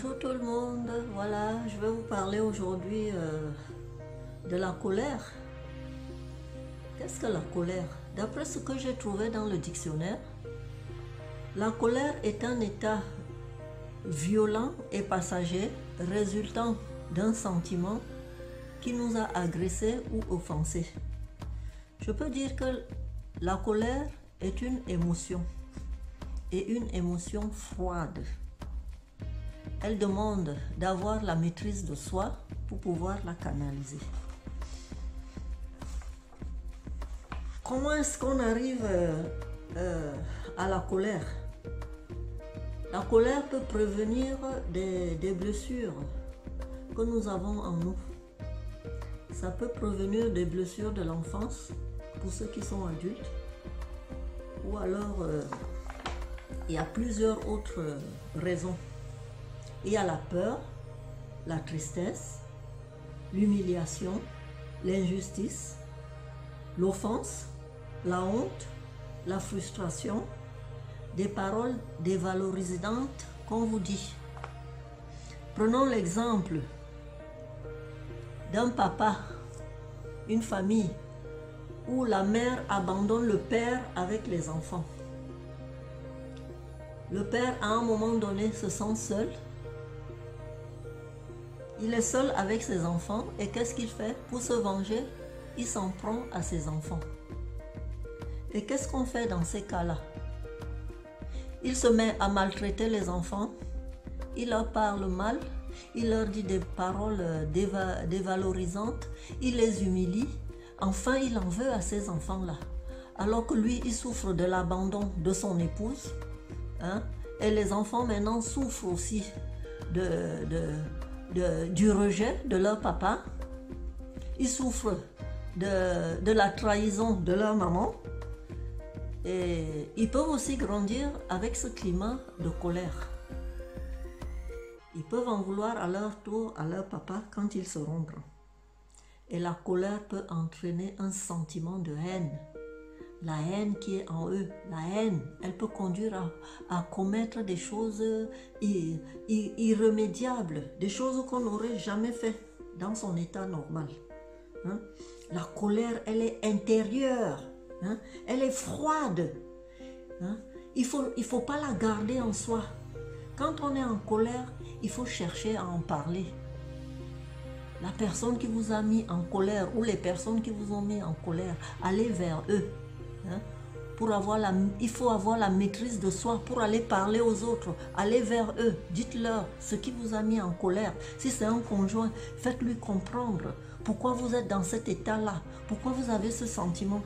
Bonjour tout le monde, voilà, je vais vous parler aujourd'hui de la colère. Qu'est-ce que la colère? D'après ce que j'ai trouvé dans le dictionnaire, la colère est un état violent et passager résultant d'un sentiment qui nous a agressés ou offensés. Je peux dire que la colère est une émotion et une émotion froide. Elle demande d'avoir la maîtrise de soi pour pouvoir la canaliser. Comment est-ce qu'on arrive à la colère? La colère peut prévenir des blessures que nous avons en nous. Ça peut prévenir des blessures de l'enfance pour ceux qui sont adultes. Ou alors, il y a plusieurs autres raisons. Il y a la peur, la tristesse, l'humiliation, l'injustice, l'offense, la honte, la frustration, des paroles dévalorisantes qu'on vous dit. Prenons l'exemple d'un papa, une famille, où la mère abandonne le père avec les enfants. Le père, à un moment donné, se sent seul. Il est seul avec ses enfants et qu'est-ce qu'il fait? Pour se venger, il s'en prend à ses enfants. Et qu'est-ce qu'on fait dans ces cas-là? Il se met à maltraiter les enfants, il leur parle mal, il leur dit des paroles dévalorisantes, il les humilie, enfin il en veut à ces enfants-là. Alors que lui, il souffre de l'abandon de son épouse, et les enfants maintenant souffrent aussi du rejet de leur papa, ils souffrent de la trahison de leur maman et ils peuvent aussi grandir avec ce climat de colère. Ils peuvent en vouloir à leur tour à leur papa quand ils seront grands. Et la colère peut entraîner un sentiment de haine. La haine qui est en eux, la haine, elle peut conduire à commettre des choses irrémédiables, des choses qu'on n'aurait jamais fait dans son état normal. La colère, elle est intérieure, elle est froide. Il faut pas la garder en soi. Quand on est en colère, il faut chercher à en parler. La personne qui vous a mis en colère ou les personnes qui vous ont mis en colère, allez vers eux. Il faut avoir la maîtrise de soi pour aller parler aux autres, aller vers eux, dites-leur ce qui vous a mis en colère. Si c'est un conjoint, faites-lui comprendre pourquoi vous êtes dans cet état-là, pourquoi vous avez ce sentiment.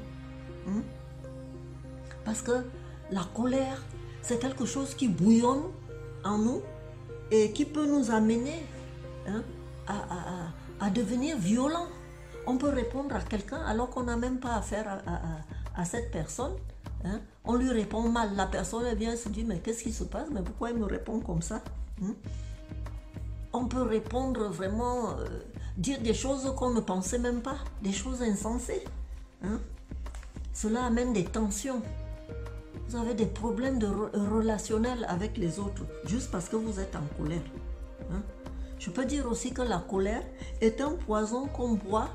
Parce que la colère, c'est quelque chose qui bouillonne en nous et qui peut nous amener à devenir violent. On peut répondre à quelqu'un alors qu'on n'a même pas affaire à cette personne. On lui répond mal. La personne elle vient et se dit mais qu'est-ce qui se passe? Mais pourquoi il me répond comme ça? On peut répondre vraiment, dire des choses qu'on ne pensait même pas, des choses insensées. Cela amène des tensions. Vous avez des problèmes relationnels avec les autres juste parce que vous êtes en colère. Je peux dire aussi que la colère est un poison qu'on boit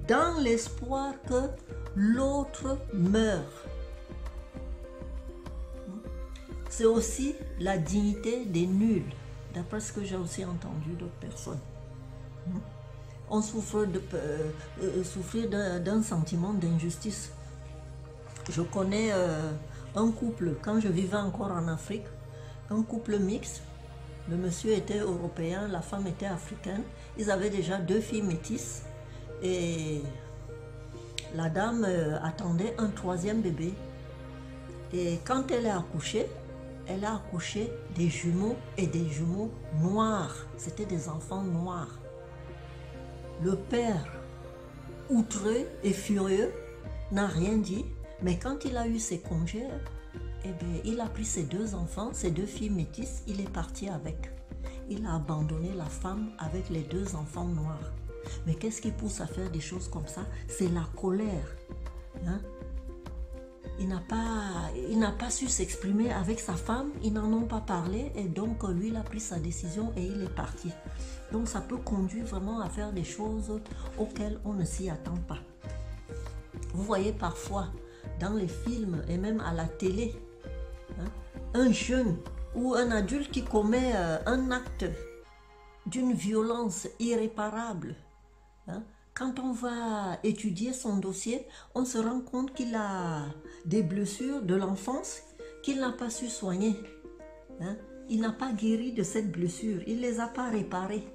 dans l'espoir que l'autre meure. C'est aussi la dignité des nuls, d'après ce que j'ai aussi entendu d'autres personnes. On souffre souffrir d'un sentiment d'injustice. Je connais un couple, quand je vivais encore en Afrique, un couple mixte. Le monsieur était européen, la femme était africaine. Ils avaient déjà 2 filles métisses et la dame attendait un 3e bébé. Et quand elle a accouché des jumeaux et des jumeaux noirs. C'était des enfants noirs. Le père, outré et furieux, n'a rien dit. Mais quand il a eu ses congés, il a pris ses 2 enfants, ses 2 filles métisses, il est parti avec. Il a abandonné la femme avec les 2 enfants noirs. Mais qu'est-ce qui pousse à faire des choses comme ça? C'est la colère. il n'a pas su s'exprimer avec sa femme, ils n'en ont pas parlé et donc lui il a pris sa décision et il est parti. Donc ça peut conduire vraiment à faire des choses auxquelles on ne s'y attend pas. Vous voyez parfois dans les films et même à la télé, hein, un jeune ou un adulte qui commet un acte d'une violence irréparable. Hein. Quand on va étudier son dossier, on se rend compte qu'il a des blessures de l'enfance qu'il n'a pas su soigner. Hein. Il n'a pas guéri de cette blessure, il ne les a pas réparées.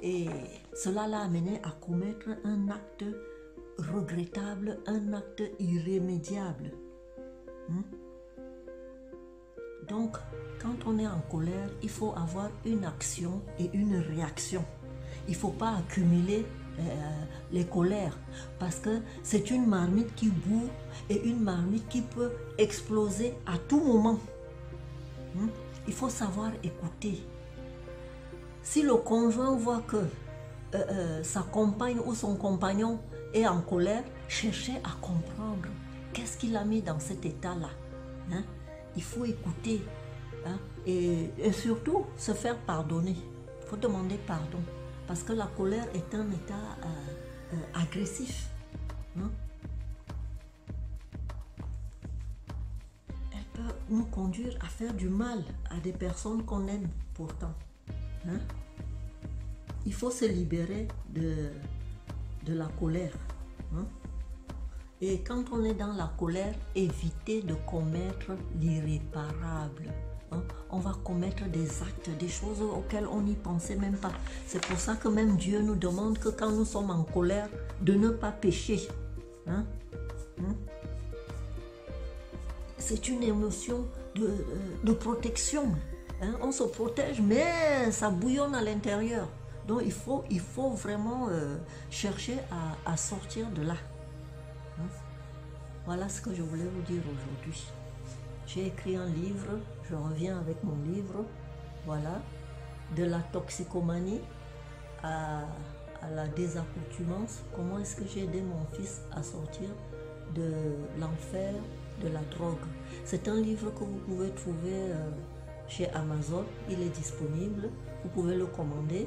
Et cela l'a amené à commettre un acte regrettable, un acte irrémédiable. Hein. Donc, quand on est en colère, il faut avoir une action et une réaction. Il ne faut pas accumuler les colères parce que c'est une marmite qui bout et une marmite qui peut exploser à tout moment. Il faut savoir écouter. Si le conjoint voit que sa compagne ou son compagnon est en colère, cherchez à comprendre qu'est-ce qui l'a mis dans cet état-là. Hein? Il faut écouter, hein? et surtout se faire pardonner. Il faut demander pardon. Parce que la colère est un état agressif. Hein? Elle peut nous conduire à faire du mal à des personnes qu'on aime pourtant. Hein? Il faut se libérer de la colère. Hein? Et quand on est dans la colère, évitez de commettre l'irréparable. Hein? On va commettre des actes, des choses auxquelles on n'y pensait même pas. C'est pour ça que même Dieu nous demande que quand nous sommes en colère, de ne pas pécher. Hein? Hein? C'est une émotion de protection. Hein? On se protège, mais ça bouillonne à l'intérieur. Donc il faut vraiment chercher à sortir de là. Hein? Voilà ce que je voulais vous dire aujourd'hui. J'ai écrit un livre, je reviens avec mon livre, voilà, de la toxicomanie à la désaccoutumance. Comment est-ce que j'ai aidé mon fils à sortir de l'enfer de la drogue? C'est un livre que vous pouvez trouver chez Amazon, il est disponible, vous pouvez le commander.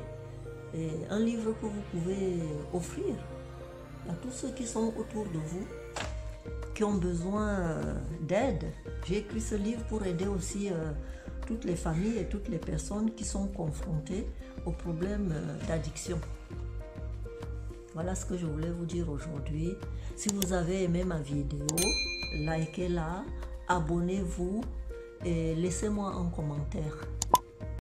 Et un livre que vous pouvez offrir à tous ceux qui sont autour de vous, qui ont besoin d'aide. J'ai écrit ce livre pour aider aussi toutes les familles et toutes les personnes qui sont confrontées aux problèmes d'addiction. Voilà ce que je voulais vous dire aujourd'hui. Si vous avez aimé ma vidéo, likez-la, abonnez-vous et laissez-moi un commentaire.